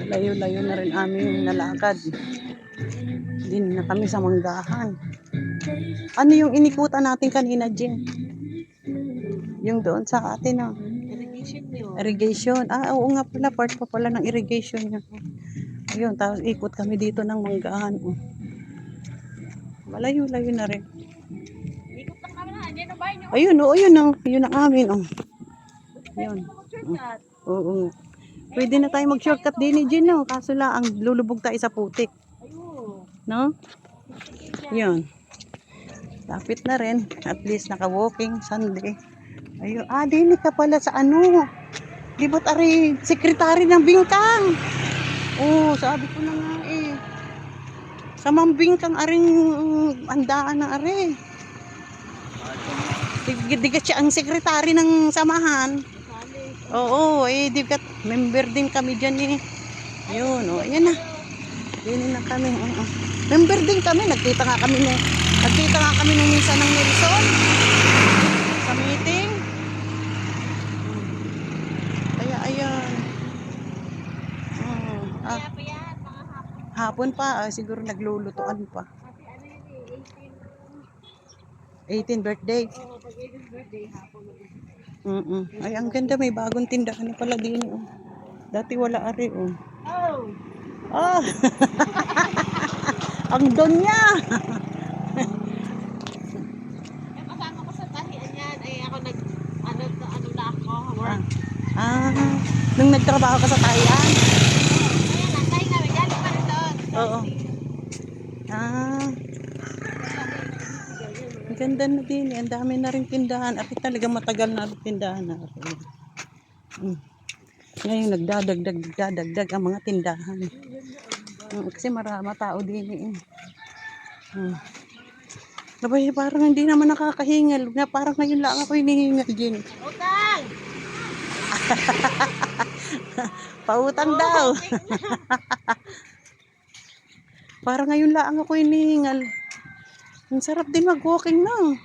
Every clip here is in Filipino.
Layo-layo na rin aming nalakad. Din na kami sa Manggahan. Ano yung inikutan natin kanina, Jen? Yung doon sa atin, no? Irrigation yun. Irrigation. Ah, oo nga pala. Part pa pala ng irrigation niya. Ayun, tapos ikot kami dito ng Manggahan. Oh. Malayo-layo na rin. Ikot lang naman na. Yan ang bahay nyo. Ayun, oh, ayun, oh. Yun ang amin, oh. Yun. Mag-shortcut. Oo nga. Pwede na tayo mag-shortcut din ni Jen, no? Kaso lang, ang lulubog tayo sa putik. Ayun. No? Yun. Lapit na rin. At least naka-walking Sunday. Ayun. Ah, dinig ka pala sa ano. Di ba't ari, sekretary ng Bingkang? Oo, sabi ko na nga eh. Sa Mambingkang aring andaan na ari. Di ka siya ang sekretary ng samahan. Oo, eh, di ka, member din kami dyan eh. Ayun, oh, ayan na. Yun na kami. Member din kami. Nagkita nga kami nung minsan ng Nelson. Sa meeting. Kaya ayan. Kaya pa yan, mga hapon. Hapon pa. Siguro naglulutuan pa. Kasi ano yun eh, 18 birthday. Oo, pag 18th birthday, hapon. Ay, ang ganda. May bagong tindahan na pala din. Oh. Dati wala ari. Oh. Oh! Ah! Ang don niya! Yung kasama ko sa tahian yan, ay ako ano na ako, work. Nung nagtrabaho ka sa Thailand? Ayan, nantay namin, galing pa rin doon. Oo. Ang ganda na din. Ang dami na rin tindahan. At talaga matagal na tindahan na rin. Ngayon nagdadagdag ang mga tindahan. Kasi marami tao din eh. Nabay, parang hindi naman nakakahingal. Parang ngayon lang ako hinihingal din. Utang! Pautang daw. Parang ngayon lang ako hinihingal. Ang sarap din mag-walking na.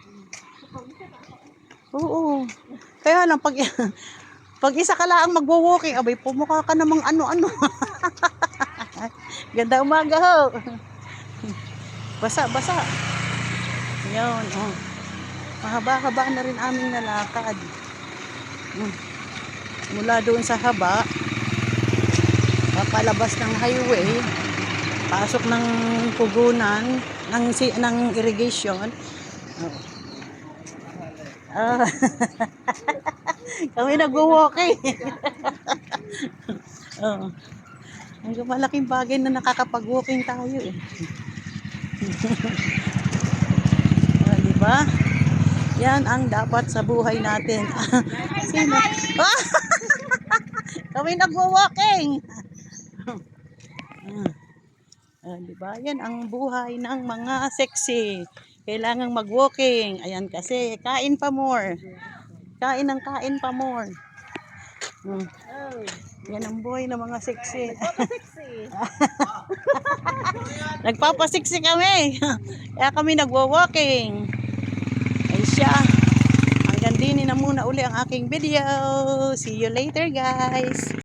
Oo. Kaya lang pag isa ka lang magwo-walking, abay pumukha ka namang ano-ano. Ganda umaga ho. Basa-basa. Yun, oh. Mahaba-haba na rin aming nalakad. Mula doon sa haba, papalabas ng highway, pasok ng pugunan, ng irrigation. Oh. Kami nagwo-walking. Oh. Ang malaking bagay na nakakapag-walking tayo eh. Diba? Yan ang dapat sa buhay natin. Sino? Kami nagwo-walking. Diba? Yan ang buhay ng mga sexy. Kailangang mag-walking. Ayan kasi, kain pa more. Kain ng kain pa more. Yan ang buhay ng mga sexy. Nagpapasiksi kami. Kaya kami nagwo-walking. Ay siya. Hanggang din na muna uli ang aking video. See you later guys.